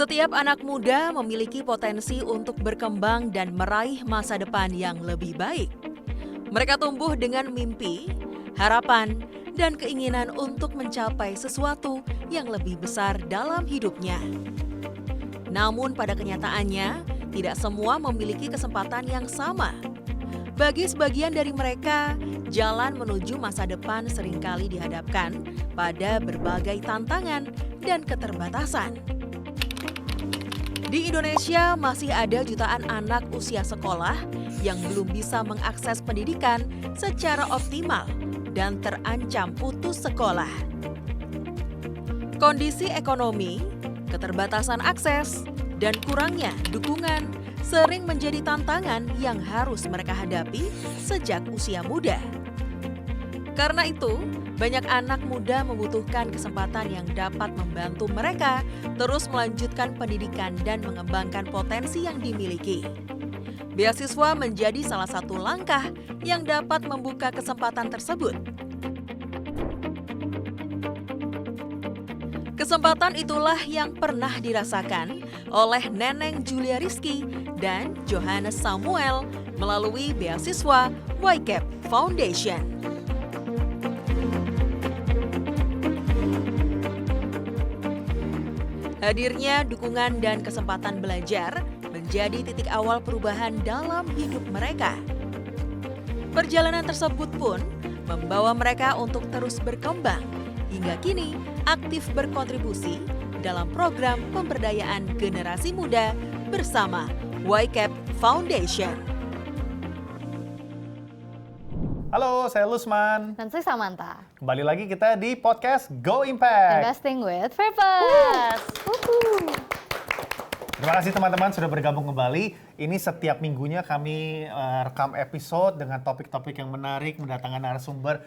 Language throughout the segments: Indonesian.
Setiap anak muda memiliki potensi untuk berkembang dan meraih masa depan yang lebih baik. Mereka tumbuh dengan mimpi, harapan, dan keinginan untuk mencapai sesuatu yang lebih besar dalam hidupnya. Namun pada kenyataannya, tidak semua memiliki kesempatan yang sama. Bagi sebagian dari mereka, jalan menuju masa depan seringkali dihadapkan pada berbagai tantangan dan keterbatasan. Di Indonesia masih ada jutaan anak usia sekolah yang belum bisa mengakses pendidikan secara optimal dan terancam putus sekolah. Kondisi ekonomi, keterbatasan akses, dan kurangnya dukungan sering menjadi tantangan yang harus mereka hadapi sejak usia muda. Karena itu, banyak anak muda membutuhkan kesempatan yang dapat membantu mereka terus melanjutkan pendidikan dan mengembangkan potensi yang dimiliki. Beasiswa menjadi salah satu langkah yang dapat membuka kesempatan tersebut. Kesempatan itulah yang pernah dirasakan oleh Neneng Julia Rizky dan Johannes Samuel melalui beasiswa YCAP Foundation. Hadirnya dukungan dan kesempatan belajar menjadi titik awal perubahan dalam hidup mereka. Perjalanan tersebut pun membawa mereka untuk terus berkembang, hingga kini aktif berkontribusi dalam program pemberdayaan generasi muda bersama YCAP Foundation. Halo, saya Lusman. Dan saya Samantha. Kembali lagi kita di podcast Go Impact. Investing with Purpose. Terima kasih teman-teman sudah bergabung kembali. Ini setiap minggunya kami rekam episode dengan topik-topik yang menarik, mendatangkan narasumber.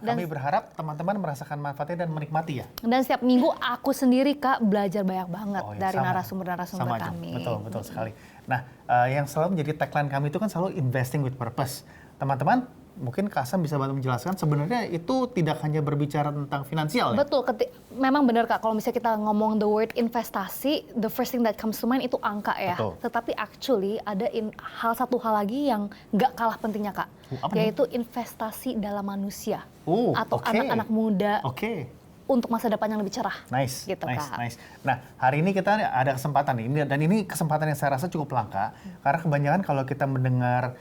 Kami berharap teman-teman merasakan manfaatnya dan menikmati ya. Dan setiap minggu aku sendiri Kak belajar banyak banget dari narasumber-narasumber kami. Betul sekali. Nah, yang selalu menjadi tagline kami itu kan selalu investing with purpose. Teman-teman, mungkin Kak Sam bisa bantu menjelaskan sebenarnya itu tidak hanya berbicara tentang finansial ya? Betul, memang benar Kak, kalau misalnya kita ngomong the word investasi, the first thing that comes to mind itu angka ya. Betul. Tetapi actually ada satu hal lagi yang nggak kalah pentingnya Kak, yaitu investasi dalam manusia atau anak-anak muda. Untuk masa depan yang lebih cerah. Nice. Nah, hari ini kita ada kesempatan nih, dan ini kesempatan yang saya rasa cukup langka, karena kebanyakan kalau kita mendengar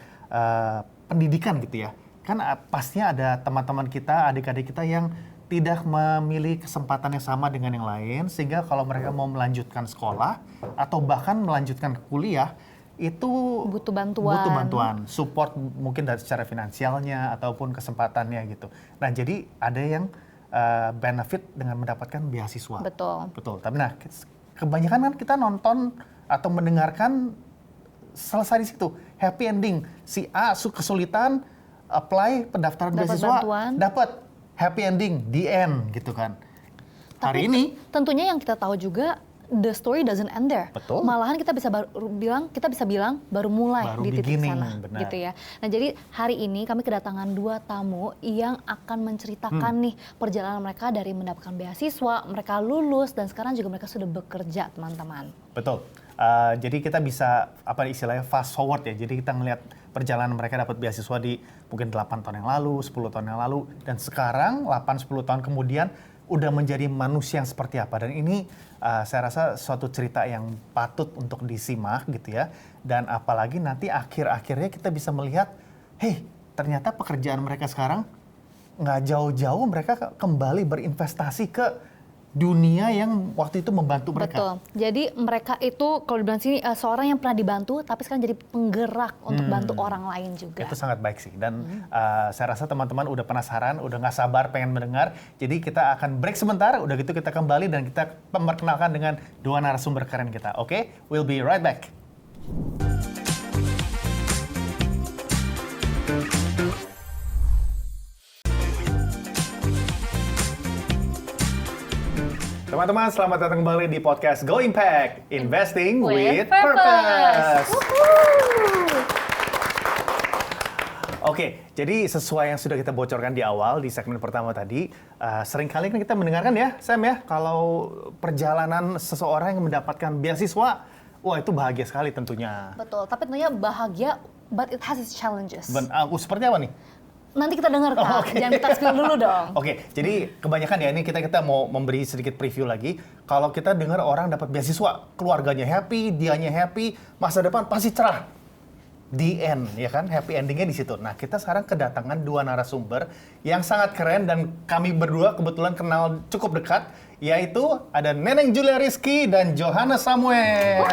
pendidikan gitu ya, kan pastinya ada teman-teman kita, adik-adik kita yang tidak memilih kesempatan yang sama dengan yang lain, sehingga kalau mereka mau melanjutkan sekolah atau bahkan melanjutkan kuliah, itu butuh bantuan, support mungkin dari secara finansialnya ataupun kesempatannya gitu. Nah, jadi ada yang benefit dengan mendapatkan beasiswa. Betul. Tapi nah, kebanyakan kan kita nonton atau mendengarkan selesai di situ, happy ending. Si A kesulitan, apply pendaftaran beasiswa, dapat happy ending, the end gitu kan. Tapi hari ini tentunya yang kita tahu juga the story doesn't end there. Betul. Malahan kita bisa bilang baru mulai di titik sana, gitu ya. Nah, jadi hari ini kami kedatangan 2 tamu yang akan menceritakan nih perjalanan mereka dari mendapatkan beasiswa, mereka lulus dan sekarang juga mereka sudah bekerja, teman-teman. Betul. Jadi kita bisa istilahnya fast forward ya. Jadi kita ngelihat perjalanan mereka dapat beasiswa di mungkin 8 tahun yang lalu, 10 tahun yang lalu, dan sekarang 8-10 tahun kemudian udah menjadi manusia yang seperti apa. Dan ini saya rasa suatu cerita yang patut untuk disimak gitu ya. Dan apalagi nanti akhir-akhirnya kita bisa melihat, ternyata pekerjaan mereka sekarang nggak jauh-jauh, mereka kembali berinvestasi ke dunia yang waktu itu membantu mereka. Betul. Jadi mereka itu kalau dibilang sini seorang yang pernah dibantu, tapi sekarang jadi penggerak untuk bantu orang lain juga. Itu sangat baik sih. Dan saya rasa teman-teman udah penasaran, udah nggak sabar pengen mendengar. Jadi kita akan break sebentar, udah gitu kita kembali dan kita memperkenalkan dengan 2 narasumber keren kita. Oke? We'll be right back. Teman-teman, selamat datang kembali di podcast Go Impact, Investing with Purpose. Oke, Oke, jadi sesuai yang sudah kita bocorkan di awal di segmen pertama tadi, seringkali kan kita mendengarkan ya, Sam ya, kalau perjalanan seseorang yang mendapatkan beasiswa, wah itu bahagia sekali tentunya. Betul, tapi tentunya bahagia, but it has its challenges. Seperti apa nih? Nanti kita dengar Kak, jangan kita spill dulu dong. Oke, jadi kebanyakan ya ini kita mau memberi sedikit preview lagi. Kalau kita dengar orang dapat beasiswa, keluarganya happy, dianya happy, masa depan pasti cerah. The end, ya kan? Happy endingnya di situ. Nah, kita sekarang kedatangan 2 narasumber yang sangat keren dan kami berdua kebetulan kenal cukup dekat, yaitu ada Neneng Julia Rizky dan Johannes Samuel.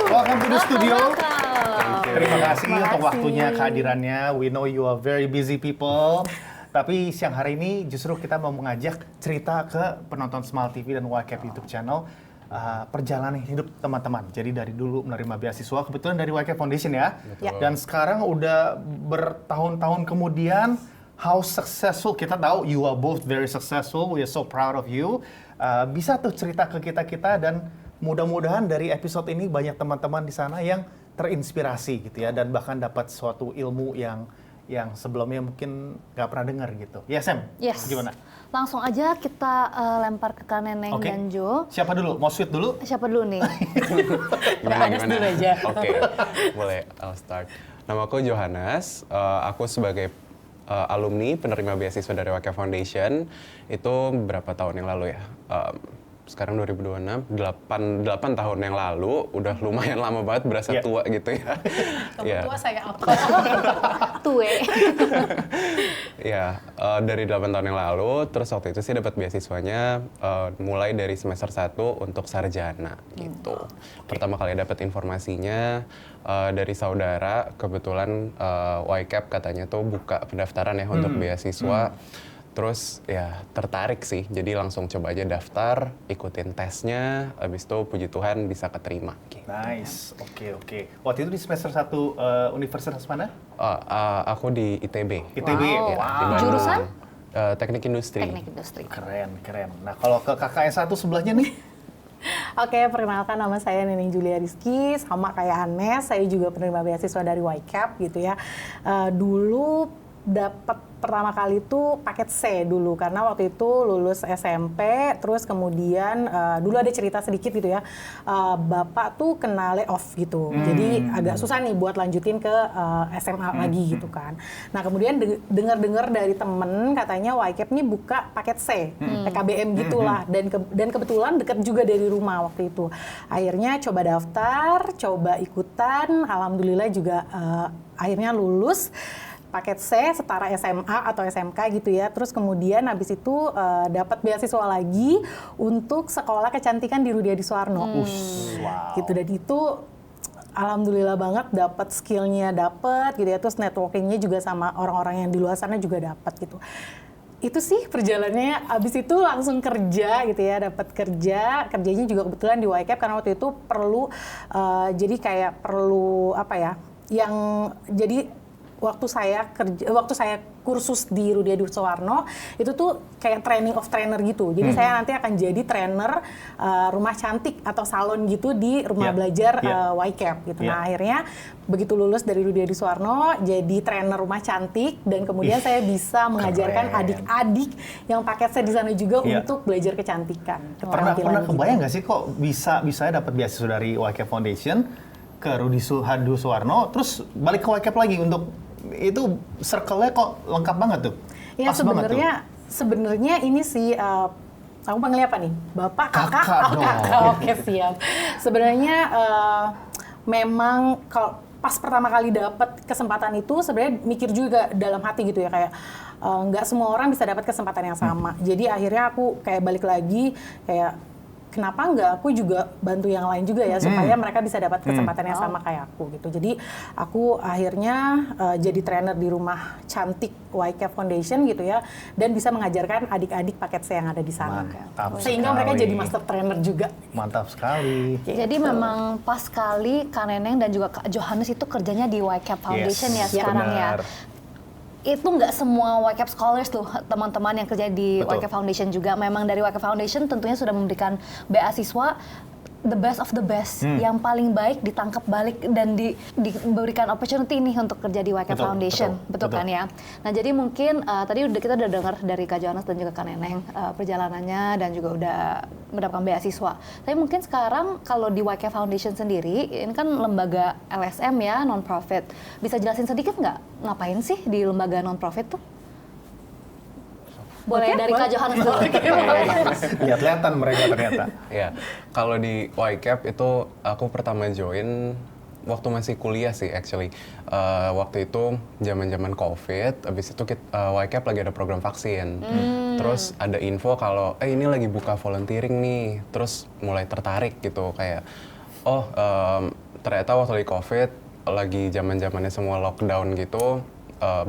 Welcome to the studio. Terima kasih untuk waktunya, kehadirannya. We know you are very busy people. Tapi siang hari ini justru kita mau mengajak cerita ke penonton Smile TV dan YCAP YouTube channel. Perjalanan hidup teman-teman. Jadi dari dulu menerima beasiswa, kebetulan dari YCAP Foundation ya. Dan sekarang udah bertahun-tahun kemudian, how successful, kita tahu you are both very successful, we are so proud of you. Bisa tuh cerita ke kita-kita dan mudah-mudahan dari episode ini banyak teman-teman di sana yang terinspirasi gitu ya, dan bahkan dapat suatu ilmu yang sebelumnya mungkin nggak pernah dengar gitu. Ya Sam, gimana? Langsung aja kita lempar ke Kak Neneng dan Jo. Siapa dulu? Mau sweet dulu? Siapa dulu nih? Gimana? Dulu aja. Oke, boleh. I'll start. Nama aku Johannes. Aku sebagai alumni penerima beasiswa dari YCAP Foundation. Itu berapa tahun yang lalu ya? Sekarang 2026, 8 tahun yang lalu, udah lumayan lama banget, berasa tua gitu ya. Kamu tua, saya apa? Tue. Ya, dari 8 tahun yang lalu, terus waktu itu sih dapat beasiswanya mulai dari semester 1 untuk sarjana gitu. Pertama kali dapat informasinya dari saudara, kebetulan YCAP katanya tuh buka pendaftaran ya untuk beasiswa. Terus ya tertarik sih, jadi langsung coba aja daftar, ikutin tesnya, habis itu puji Tuhan bisa keterima. Gitu. Nice, oke. Waktu itu di semester 1 universitas mana? Aku di ITB. ITB, wow. Jurusan? Teknik Industri. Teknik Industri. Keren. Nah kalau ke kakak yang satu sebelahnya nih? Oke, perkenalkan nama saya Neneng Julia Rizky, sama kayak Hanes, saya juga penerima beasiswa dari YCAP gitu ya. Dulu dapat pertama kali itu paket C dulu, karena waktu itu lulus SMP, terus kemudian dulu ada cerita sedikit gitu ya, bapak tuh kena layoff gitu, jadi agak susah nih buat lanjutin ke SMA lagi gitu kan. Nah kemudian dengar-dengar dari temen katanya YCAP nih buka paket C, PKBM gitulah, dan kebetulan dekat juga dari rumah waktu itu. Akhirnya coba daftar, coba ikutan, alhamdulillah juga akhirnya lulus. Paket C setara SMA atau SMK gitu ya. Terus kemudian habis itu dapat beasiswa lagi untuk sekolah kecantikan di Rudiadi Suwarno. Wow. Gitu, dan itu alhamdulillah banget dapat skillnya dapet gitu ya. Terus networkingnya juga sama orang-orang yang di luar sana juga dapat gitu. Itu sih perjalanannya. Abis itu langsung kerja gitu ya, dapat kerjanya juga kebetulan di YCAP karena waktu itu perlu jadi kayak perlu apa ya? Yang jadi waktu saya kursus di Rudiadi Suwarno itu tuh kayak training of trainer gitu. Jadi saya nanti akan jadi trainer rumah cantik atau salon gitu di rumah belajar YCAP gitu. Nah akhirnya begitu lulus dari Rudiadi Suwarno jadi trainer rumah cantik, dan kemudian saya bisa mengajarkan adik-adik yang paket saya di sana juga untuk belajar kecantikan. Pernah kebayang nggak sih kok bisa dapat beasiswa dari YCAP Foundation ke Rudiadi Suwarno, terus balik ke YCAP lagi untuk itu circle-nya kok lengkap banget tuh. Ya sebenarnya ini sih aku panggilnya apa nih? Bapak, kakak? Kakak. Oke, siap. Sebenarnya memang kalau pas pertama kali dapat kesempatan itu sebenarnya mikir juga dalam hati gitu ya, kayak nggak semua orang bisa dapat kesempatan yang sama. Jadi akhirnya aku kayak balik lagi kayak kenapa nggak aku juga bantu yang lain juga ya supaya mereka bisa dapat kesempatan yang sama kayak aku gitu. Jadi aku akhirnya jadi trainer di rumah cantik YCAP Foundation gitu ya, dan bisa mengajarkan adik-adik paket saya yang ada di sana. Sehingga mereka jadi master trainer juga. Mantap sekali. Gitu. Jadi memang pas sekali Kak Neneng dan juga Kak Johannes itu kerjanya di YCAP Foundation ya sekarang ya. Itu nggak semua YCAP Scholars tuh teman-teman yang kerja di YCAP Foundation juga. Memang dari YCAP Foundation tentunya sudah memberikan beasiswa the best of the best, yang paling baik ditangkap balik dan diberikan opportunity nih untuk kerja di YCAP Foundation, betul kan ya? Nah jadi mungkin tadi kita udah dengar dari Kak Johannes dan juga Kak Neneng perjalanannya dan juga udah mendapatkan beasiswa. Tapi mungkin sekarang kalau di YCAP Foundation sendiri, ini kan lembaga LSM ya, non-profit. Bisa jelasin sedikit nggak ngapain sih di lembaga non-profit tuh? Boleh dari Kak Johannes dulu. Lihat-lihatan mereka ternyata. Ya, kalau di YCAP itu aku pertama join waktu masih kuliah sih actually. Waktu itu zaman-zaman COVID, habis itu YCAP lagi ada program vaksin. Terus ada info kalau ini lagi buka volunteering nih. Terus mulai tertarik gitu kayak ternyata waktu lagi COVID lagi zaman-zamannya semua lockdown gitu.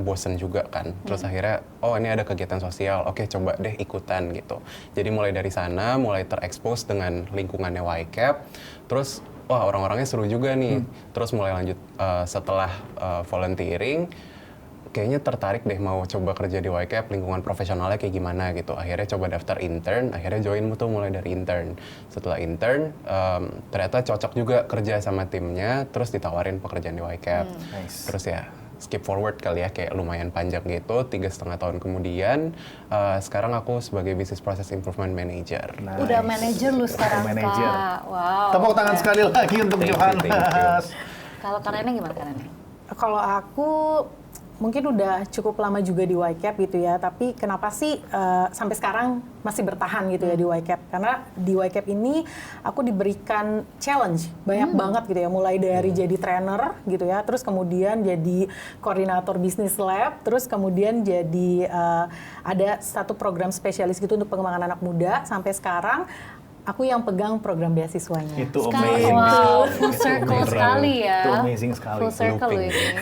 Bosen juga kan, terus akhirnya ini ada kegiatan sosial, oke coba deh ikutan gitu. Jadi mulai dari sana, mulai terekspos dengan lingkungannya YCAP, terus orang-orangnya seru juga nih. Terus mulai lanjut setelah volunteering, kayaknya tertarik deh mau coba kerja di YCAP, lingkungan profesionalnya kayak gimana gitu. Akhirnya coba daftar intern, akhirnya join tuh mulai dari intern. Setelah intern, ternyata cocok juga kerja sama timnya, terus ditawarin pekerjaan di YCAP. Nice. Terus ya skip forward kali ya, kayak lumayan panjang gitu, 3,5 tahun kemudian, sekarang aku sebagai Business Process Improvement Manager. Nice. Udah manajer lu sekarang, Manager. Kak. Wow. Tepuk tangan sekali lagi untuk Thank you, Johannes. Kalau Kak Neneng gimana Kak Neneng? Kalau aku mungkin udah cukup lama juga di YCAP gitu ya, tapi kenapa sih sampai sekarang masih bertahan gitu ya di YCAP? Karena di YCAP ini aku diberikan challenge banyak banget gitu ya, mulai dari jadi trainer gitu ya, terus kemudian jadi koordinator bisnis lab, terus kemudian jadi ada satu program spesialis gitu untuk pengembangan anak muda, sampai sekarang aku yang pegang program beasiswanya. Itu Sekali, amazing. wow, full circle sekali ya. Itu amazing sekali. Full circle Looping. ini.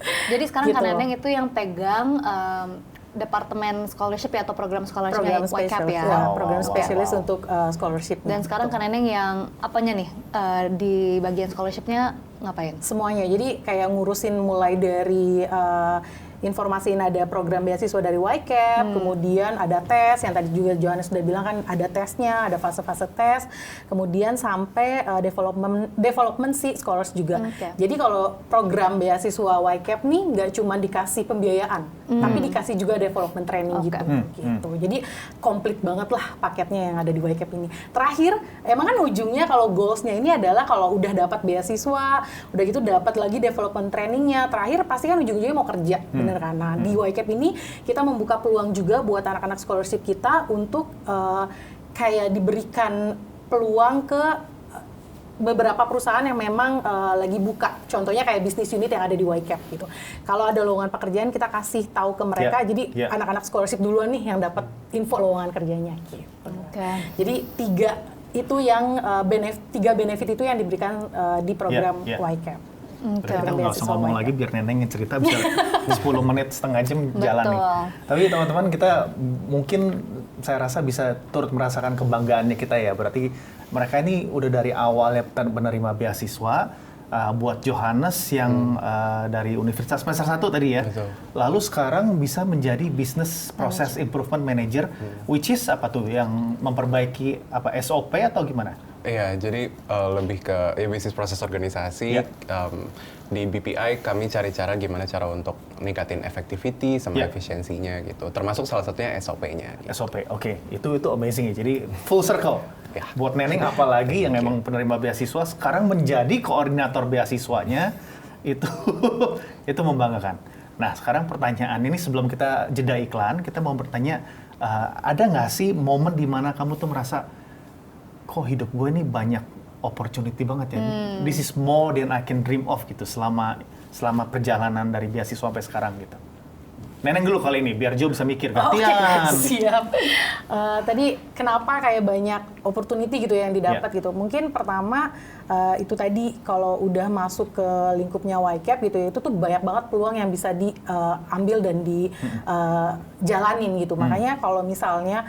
Jadi sekarang Gitu. Kak Neneng itu yang pegang departemen scholarship ya, atau program scholarship Program YCAP spesialis, ya. ya, program Wow, spesialis wow. untuk scholarship. Dan sekarang Kak Neneng yang apanya nih di bagian scholarshipnya ngapain? Semuanya, jadi kayak ngurusin mulai dari informasiin ada program beasiswa dari YCAP, kemudian ada tes, yang tadi juga Johannes sudah bilang kan ada tesnya, ada fase-fase tes, kemudian sampai development si scholars juga. Okay. Jadi kalau program beasiswa YCAP nih nggak cuma dikasih pembiayaan, tapi dikasih juga development training Okay. gitu. Jadi komplit banget lah paketnya yang ada di YCAP ini. Terakhir, emang kan ujungnya kalau goalsnya ini adalah kalau udah dapat beasiswa, udah gitu dapat lagi development trainingnya, terakhir pasti kan ujung-ujungnya mau kerja. Karena di YCAP ini kita membuka peluang juga buat anak-anak scholarship kita untuk kayak diberikan peluang ke beberapa perusahaan yang memang lagi buka. Contohnya kayak bisnis unit yang ada di YCAP gitu. Kalau ada lowongan pekerjaan kita kasih tahu ke mereka. Jadi anak-anak scholarship duluan nih yang dapat info lowongan kerjanya gitu. Okay. Jadi tiga benefit itu yang diberikan di program YCAP. Berarti kita nggak usah ngomong lagi biar Neneng yang cerita bisa 10 menit setengah jam jalan nih. Tapi teman-teman kita mungkin saya rasa bisa turut merasakan kebanggaannya kita ya. Berarti mereka ini udah dari awalnya menerima beasiswa buat Johannes yang dari Universitas semester 1 tadi ya. Betul. Lalu sekarang bisa menjadi Business Process Improvement Manager, which is apa tuh yang memperbaiki apa SOP atau gimana? Iya, jadi lebih ke bisnis proses organisasi. Di BPI kami cari cara gimana cara untuk ningkatin effectivity sama efisiensinya gitu. Termasuk salah satunya SOP-nya. Gitu. SOP, oke. Itu amazing ya. Jadi full circle. Ya. Buat Neneng apalagi yang emang penerima beasiswa sekarang menjadi koordinator beasiswanya itu membanggakan. Nah, sekarang pertanyaan ini sebelum kita jeda iklan, kita mau bertanya ada nggak sih momen di mana kamu tuh merasa kok hidup gue ini banyak opportunity banget ya. This is more than I can dream of gitu selama perjalanan dari beasiswa sampai sekarang gitu. Neneng dulu kali ini biar Jo bisa mikir gantian. Siap. Tadi kenapa kayak banyak opportunity gitu yang didapat gitu. Mungkin pertama itu tadi kalau udah masuk ke lingkupnya YCAP gitu ya, itu tuh banyak banget peluang yang bisa diambil dan dijalanin gitu. Makanya kalau misalnya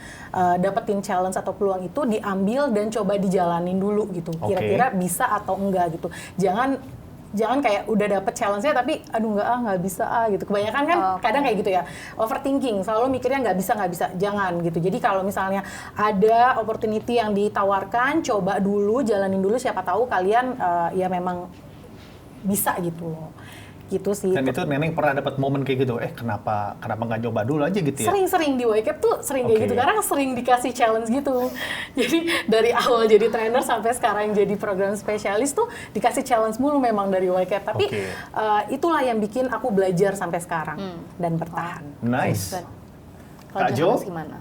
dapetin challenge atau peluang itu diambil dan coba dijalanin dulu gitu. Kira-kira bisa atau enggak gitu. Jangan Jangan kayak udah dapet challenge-nya tapi aduh nggak bisa gitu. Kebanyakan kan kadang kayak gitu ya, overthinking, selalu mikirnya nggak bisa, jangan gitu. Jadi kalau misalnya ada opportunity yang ditawarkan, coba dulu, jalanin dulu, siapa tahu kalian ya memang bisa gitu loh. Gitu sih. Dan itu Neneng pernah dapat momen kayak gitu, kenapa nggak coba dulu aja gitu ya? Sering-sering di YCAP tuh sering kayak gitu, karena sering dikasih challenge gitu. Jadi dari awal jadi trainer sampai sekarang jadi program spesialis tuh dikasih challenge mulu memang dari YCAP. Tapi itulah yang bikin aku belajar sampai sekarang dan bertahan. Nice. Kalau Kak Jo? gimana?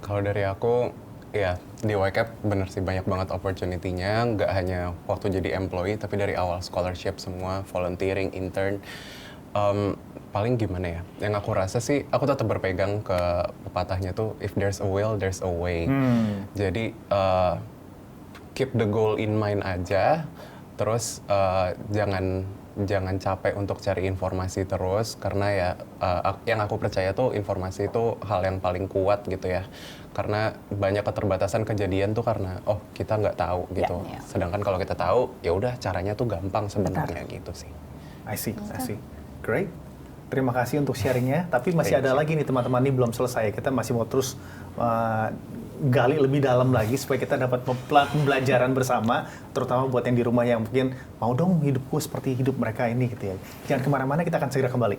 Kalau dari aku, ya di YCAP bener sih banyak banget opportunity-nya, nggak hanya waktu jadi employee, tapi dari awal scholarship semua, volunteering, intern. Paling gimana ya, yang aku rasa sih, aku tetap berpegang ke pepatahnya tuh, if there's a will, there's a way. Jadi, keep the goal in mind aja, terus jangan capek untuk cari informasi terus, karena ya yang aku percaya tuh informasi itu hal yang paling kuat gitu ya, karena banyak keterbatasan kejadian tuh karena kita nggak tahu gitu. Sedangkan kalau kita tahu ya udah caranya tuh gampang sebenarnya gitu sih. I see. Great. Terima kasih untuk sharingnya. Tapi masih ada lagi nih teman-teman, ini belum selesai. Kita masih mau terus gali lebih dalam lagi supaya kita dapat pembelajaran bersama, terutama buat yang di rumah yang mungkin mau dong hidupku seperti hidup mereka ini gitu ya. Jangan kemana-mana, kita akan segera kembali.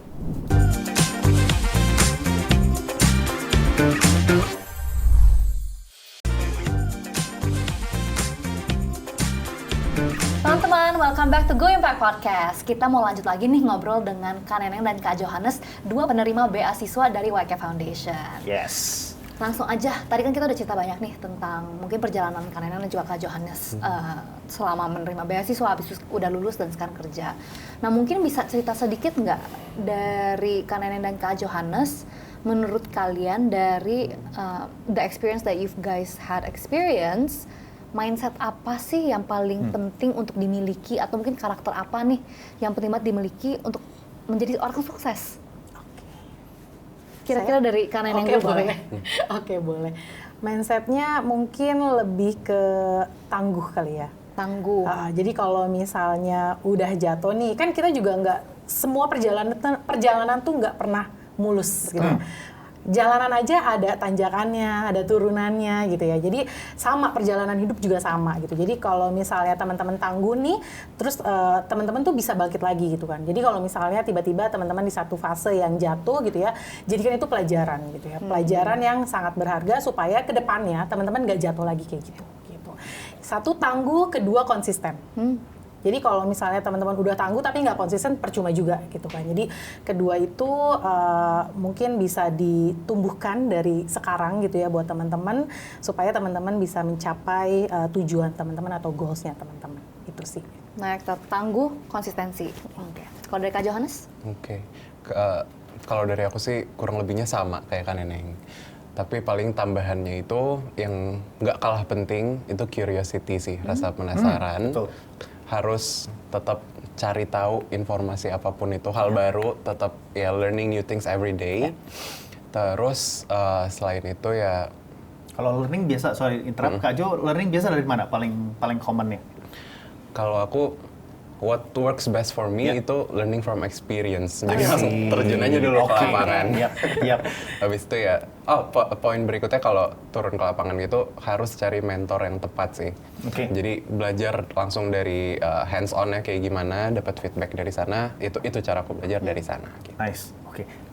Teman-teman, welcome back to Go Impact Podcast. Kita mau lanjut lagi nih ngobrol dengan Kak Neneng dan Kak Johannes, dua penerima beasiswa dari YCAP Foundation. Yes. Langsung aja, tadi kan kita udah cerita banyak nih tentang mungkin perjalanan Kak Neneng dan juga Kak Johannes selama menerima beasiswa, habis udah lulus dan sekarang kerja. Nah mungkin bisa cerita sedikit nggak dari Kak Neneng dan Kak Johannes, menurut kalian dari the experience that you guys had experience, mindset apa sih yang paling penting untuk dimiliki, atau mungkin karakter apa nih yang penting banget dimiliki untuk menjadi orang sukses? Kira-kira dari Kak Neneng dulu boleh? Oke, boleh. Mindsetnya mungkin lebih ke tangguh kali ya. Tangguh. Jadi kalau misalnya udah jatuh nih, kan kita juga nggak, semua perjalanan tuh nggak pernah mulus gitu. Jalanan aja ada tanjakannya, ada turunannya gitu ya. Jadi sama, perjalanan hidup juga sama gitu. Jadi kalau misalnya teman-teman tangguh nih, terus teman-teman tuh bisa bangkit lagi gitu kan. Jadi kalau misalnya tiba-tiba teman-teman di satu fase yang jatuh gitu ya, jadikan itu pelajaran gitu ya. Pelajaran yang sangat berharga supaya ke depannya teman-teman nggak jatuh lagi kayak gitu. Satu, tangguh, kedua konsisten. Jadi kalau misalnya teman-teman udah tangguh tapi nggak konsisten, percuma juga gitu kan. Jadi kedua itu mungkin bisa ditumbuhkan dari sekarang gitu ya buat teman-teman, supaya teman-teman bisa mencapai tujuan teman-teman atau goals-nya teman-teman. Itu sih. Nah, tangguh, konsistensi. Kalau dari Kak Johannes? Kalau dari aku sih kurang lebihnya sama kayak Kak Neneng. Tapi paling tambahannya itu yang nggak kalah penting itu curiosity sih, rasa penasaran. Betul. Harus tetap cari tahu informasi apapun itu, hal baru, tetap ya learning new things every day. Terus selain itu ya, kalau learning biasa, sorry interrupt, Kak Jo, learning biasa dari mana paling commonnya? kalau aku what works best for me itu learning from experience. Jadi langsung terjun aja dulu ke lapangan. Yap. Habis itu ya, poin berikutnya kalau turun ke lapangan gitu harus cari mentor yang tepat sih. Jadi belajar langsung dari hands on-nya kayak gimana, dapat feedback dari sana, itu cara aku belajar dari sana. Gitu. Nice.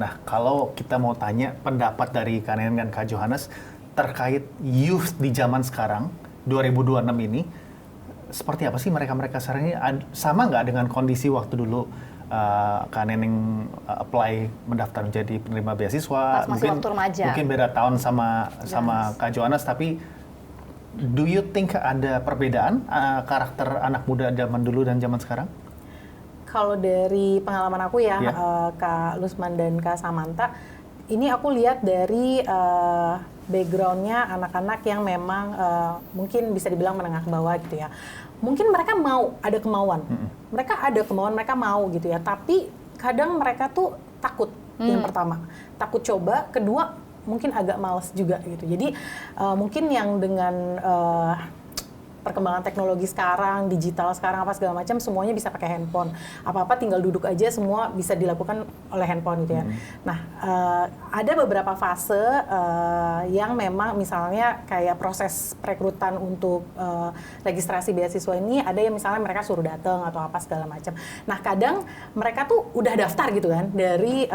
Nah, kalau kita mau tanya pendapat dari Kak Neneng dan Kak Johannes terkait youth di zaman sekarang, 2026 ini, seperti apa sih mereka sekarang ini? Sama nggak dengan kondisi waktu dulu Kak Neneng apply mendaftar menjadi penerima beasiswa? Pas masih waktu remaja. Mungkin beda tahun sama Kak Johannes, tapi do you think ada perbedaan karakter anak muda zaman dulu dan zaman sekarang? Kalau dari pengalaman aku ya, Kak Lusman dan Kak Samantha, ini aku lihat dari background-nya anak-anak yang memang mungkin bisa dibilang menengah ke bawah gitu ya. Mungkin mereka ada kemauan, mereka mau gitu ya, tapi kadang mereka tuh takut. Yang pertama, takut coba, kedua mungkin agak malas juga gitu. Jadi mungkin yang dengan perkembangan teknologi sekarang, digital sekarang apa segala macam semuanya bisa pakai handphone. Apa-apa tinggal duduk aja semua bisa dilakukan oleh handphone gitu ya. Nah, ada beberapa fase yang memang misalnya kayak proses perekrutan untuk registrasi beasiswa ini ada yang misalnya mereka suruh datang atau apa segala macam. Nah, kadang mereka tuh udah daftar gitu kan dari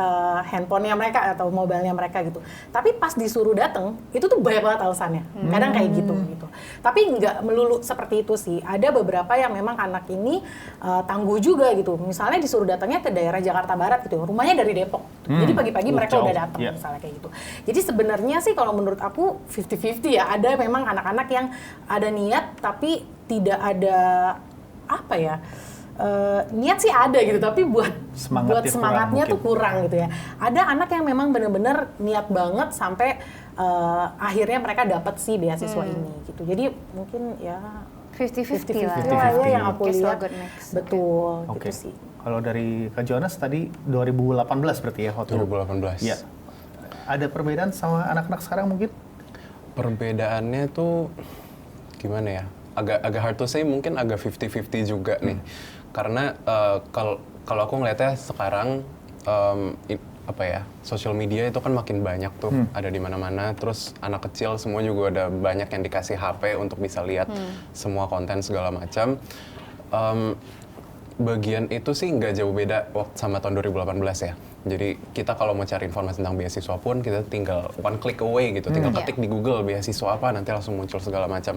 handphonenya mereka atau mobilenya mereka gitu. Tapi pas disuruh datang itu tuh banyak banget alasannya. Kadang kayak gitu. Tapi nggak melulu seperti itu sih. Ada beberapa yang memang anak ini tangguh juga gitu. Misalnya disuruh datangnya ke daerah Jakarta Barat gitu. Rumahnya dari Depok. Jadi pagi-pagi mereka udah datang misalnya kayak gitu. Jadi sebenarnya sih kalau menurut aku 50-50 ya. Ada memang anak-anak yang ada niat tapi tidak ada apa ya? Niat sih ada gitu, tapi buat semangatnya tuh kurang gitu ya. Ada anak yang memang benar-benar niat banget sampai akhirnya mereka dapat si beasiswa ini gitu. Jadi mungkin ya 50-50 lah ya yang aku Guess lihat. a good mix. Betul, Oke. gitu sih. Kalau dari Kak Jonas tadi 2018 berarti ya waktu 2018. Ya. Ada perbedaan sama anak-anak sekarang mungkin? Perbedaannya tuh gimana ya? Agak hard to say, mungkin agak 50-50 juga nih. Karena kalau aku ngeliatnya sekarang apa ya, social media itu kan makin banyak tuh, ada di mana-mana. Terus anak kecil semua juga ada banyak yang dikasih HP untuk bisa lihat semua konten segala macam. Bagian itu sih nggak jauh beda sama tahun 2018 ya. Jadi kita kalau mau cari informasi tentang beasiswa pun kita tinggal one click away gitu, tinggal ketik di Google beasiswa apa nanti langsung muncul segala macam.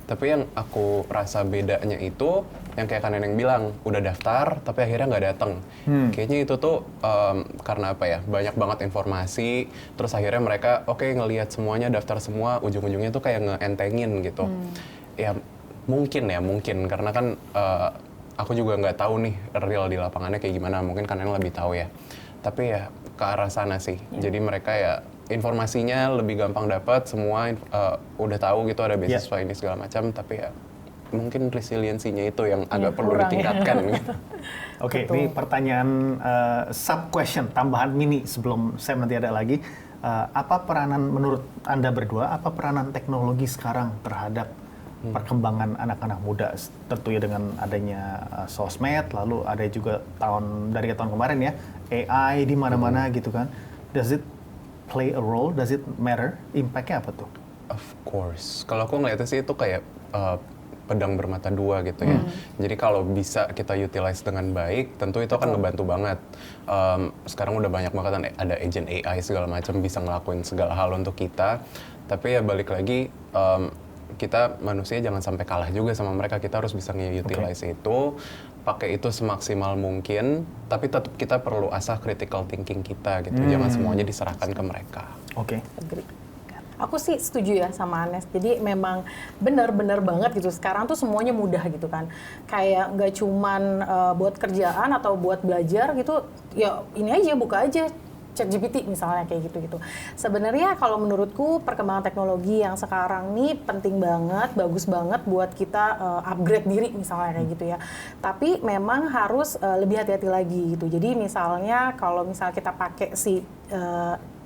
Tapi yang aku rasa bedanya itu yang kayak Kak Neneng bilang, udah daftar tapi akhirnya nggak datang. Kayaknya itu tuh karena apa ya, banyak banget informasi, terus akhirnya mereka ngelihat semuanya, daftar semua, ujung-ujungnya tuh kayak ngeentengin gitu. Ya mungkin karena kan aku juga nggak tahu nih real di lapangannya kayak gimana, mungkin Kak Neneng lebih tahu ya. Tapi ya ke arah sana sih, jadi mereka ya informasinya lebih gampang dapat, semua udah tahu gitu ada beasiswa ini segala macam, tapi ya mungkin resiliensinya itu yang agak perlu ditingkatkan gitu. Oke, ini pertanyaan sub question, tambahan mini sebelum Sam nanti ada lagi. Apa peranan menurut Anda berdua, apa peranan teknologi sekarang terhadap perkembangan anak-anak muda? Tentunya dengan adanya sosmed, lalu ada juga dari tahun kemarin ya, AI di mana-mana gitu kan. Does it play a role? Does it matter? Impact-nya apa tuh? Of course. Kalau aku ngeliatnya sih itu kayak pedang bermata dua gitu ya. Jadi kalau bisa kita utilize dengan baik, tentu itu akan ngebantu banget. Sekarang udah banyak banget ada agent AI segala macam bisa ngelakuin segala hal untuk kita. Tapi ya balik lagi, kita manusia jangan sampai kalah juga sama mereka. Kita harus bisa nge-utilize itu, pakai itu semaksimal mungkin. Tapi tetap kita perlu asah critical thinking kita gitu. Jangan semuanya diserahkan ke mereka. Oke. Agree. Aku sih setuju ya sama Anes. Jadi memang benar-benar banget gitu. Sekarang tuh semuanya mudah gitu kan. Kayak nggak cuman buat kerjaan atau buat belajar gitu. Ya ini aja, buka aja ChatGPT misalnya kayak gitu-gitu. Sebenarnya kalau menurutku perkembangan teknologi yang sekarang nih penting banget, bagus banget buat kita upgrade diri misalnya kayak gitu ya. Tapi memang harus lebih hati-hati lagi gitu. Jadi misalnya kalau misalnya kita pakai si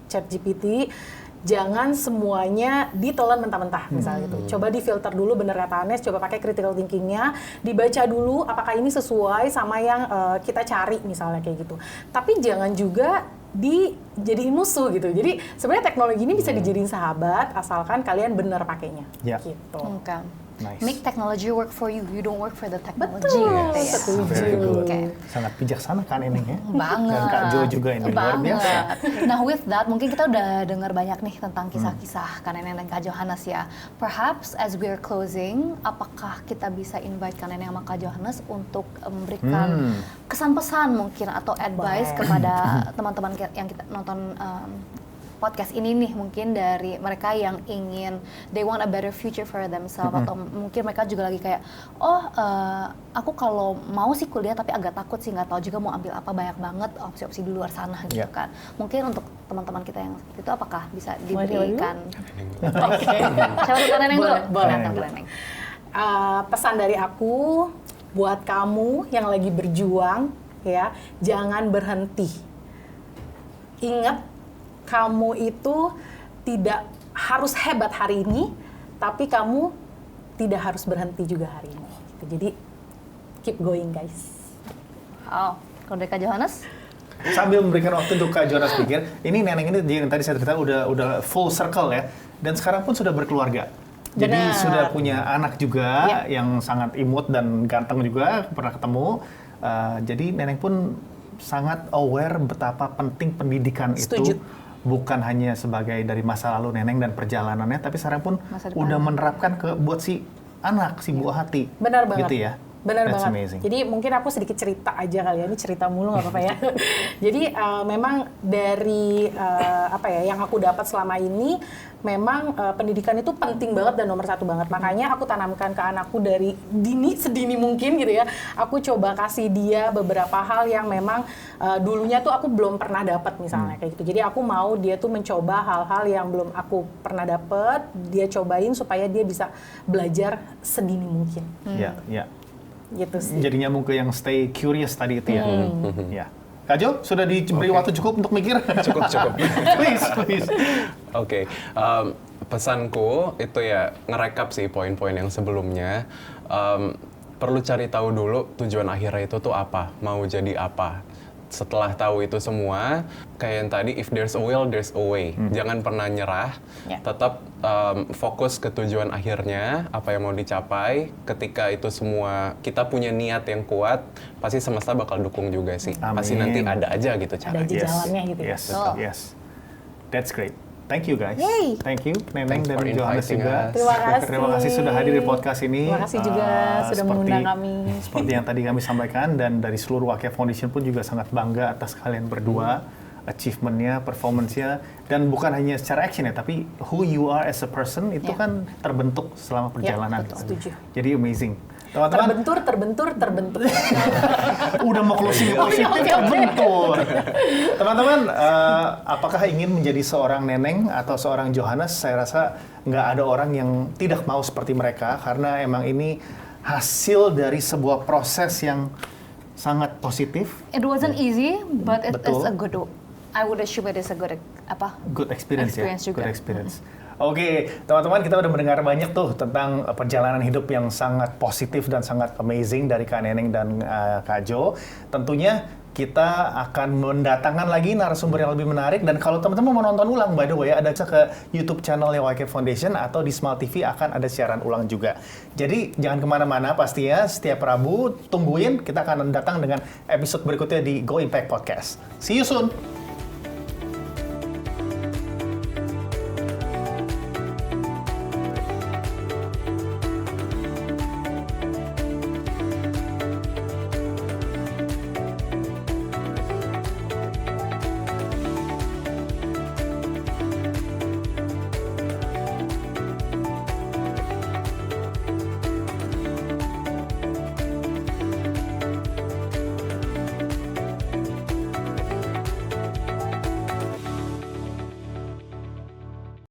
ChatGPT, jangan semuanya ditelan mentah-mentah misalnya gitu. Coba difilter dulu, bener kata Anes, coba pakai critical thinking-nya, dibaca dulu apakah ini sesuai sama yang kita cari misalnya kayak gitu. Tapi jangan juga dijadiin musuh gitu. Jadi sebenarnya teknologi ini bisa dijadiin sahabat asalkan kalian bener pakainya. Gitu. Okay. Nice. Make technology work for you. You don't work for the technology. Betul, Gitu ya. setuju. Very good. Oke. Sangat bijaksana kan ini ya. Banget. Dan Kak Jo juga ini luar biasa. Nah, with that, mungkin kita udah dengar banyak nih tentang kisah-kisah Kak Neneng dan Kak Johannes ya. Perhaps as we're closing, apakah kita bisa invite Kak Neneng sama Kak Johannes untuk memberikan kesan-pesan mungkin atau advice kepada teman-teman yang kita nonton podcast ini nih, mungkin dari mereka yang ingin they want a better future for themselves, atau mungkin mereka juga lagi kayak aku kalau mau sih kuliah tapi agak takut sih, nggak tahu juga mau ambil apa, banyak banget opsi-opsi di luar sana gitu kan. Mungkin untuk teman-teman kita yang seperti itu apakah bisa diberikan? Oke. Siapa tuh Neneng dulu? Boleh. Neneng. Pesan dari aku buat kamu yang lagi berjuang ya, jangan berhenti. Ingat, kamu itu tidak harus hebat hari ini, tapi kamu tidak harus berhenti juga hari ini. Gitu. Jadi keep going guys. Oh, kalau dari Kak Johannes? Sambil memberikan waktu untuk Kak Jonas pikir, ini neneng ini yang tadi saya cerita udah full circle ya, dan sekarang pun sudah berkeluarga. Jadi Benar. sudah punya anak juga yang sangat imut dan ganteng juga, pernah ketemu. Jadi neneng pun sangat aware betapa penting pendidikan Setuju. itu. Bukan hanya sebagai dari masa lalu neneng dan perjalanannya, tapi sekarang pun Masa depan. udah menerapkan buat si anak, si buah hati. Benar banget. Gitu ya. Benar That's banget. amazing. Jadi mungkin aku sedikit cerita aja kali ya, ini cerita mulu nggak apa-apa ya. Jadi memang dari apa ya, yang aku dapat selama ini, memang pendidikan itu penting banget dan nomor satu banget. Makanya aku tanamkan ke anakku dari sedini mungkin gitu ya. Aku coba kasih dia beberapa hal yang memang dulunya tuh aku belum pernah dapat misalnya kayak gitu. Jadi aku mau dia tuh mencoba hal-hal yang belum aku pernah dapat, dia cobain supaya dia bisa belajar sedini mungkin. Ya, ya. Gitu sih. Jadi nyambung ke yang stay curious tadi itu ya. Ya. Kak Jo, sudah diberi waktu cukup untuk mikir? Cukup. please. Oke, pesanku itu ya ngerekap sih poin-poin yang sebelumnya. Perlu cari tahu dulu tujuan akhirnya itu tuh apa, mau jadi apa. Setelah tahu itu semua, kayak yang tadi, if there's a will, there's a way. Jangan pernah nyerah, tetap fokus ke tujuan akhirnya, apa yang mau dicapai. Ketika itu semua, kita punya niat yang kuat, pasti semesta bakal dukung juga sih. Pasti Amin. nanti ada aja gitu Ada caranya. aja jalannya gitu ya. Yes, Betul. yes. That's great. Thank you guys. Yay. Thank you Neneng Thanks dan for Johannes inviting juga. us. Terima kasih. Terima kasih sudah hadir di podcast ini. Terima kasih juga sudah mengundang kami. Seperti yang tadi kami sampaikan, dan dari seluruh Wakya Foundation pun juga sangat bangga atas kalian berdua, achievement-nya, performance-nya, dan bukan hanya secara action ya, tapi who you are as a person itu kan terbentuk selama perjalanan. betul. Setuju. Jadi amazing. Teman-teman, Terbentur. udah mau closing terbentur. Teman-teman, apakah ingin menjadi seorang Neneng atau seorang Johannes? Saya rasa nggak ada orang yang tidak mau seperti mereka, karena emang ini hasil dari sebuah proses yang sangat positif. It wasn't easy, but it is Betul. a good. I would assume it is a good Good experience, Experience ya. juga. Good experience. Oke, teman-teman, kita udah mendengar banyak tuh tentang perjalanan hidup yang sangat positif dan sangat amazing dari Kak Neneng dan Kak Jo. Tentunya kita akan mendatangkan lagi narasumber yang lebih menarik, dan kalau teman-teman mau nonton ulang, by the way, ada bisa ke YouTube channelnya YK Foundation atau di Smile TV akan ada siaran ulang juga. Jadi jangan kemana-mana, pastinya setiap Rabu tungguin, kita akan datang dengan episode berikutnya di Go Impact Podcast. See you soon!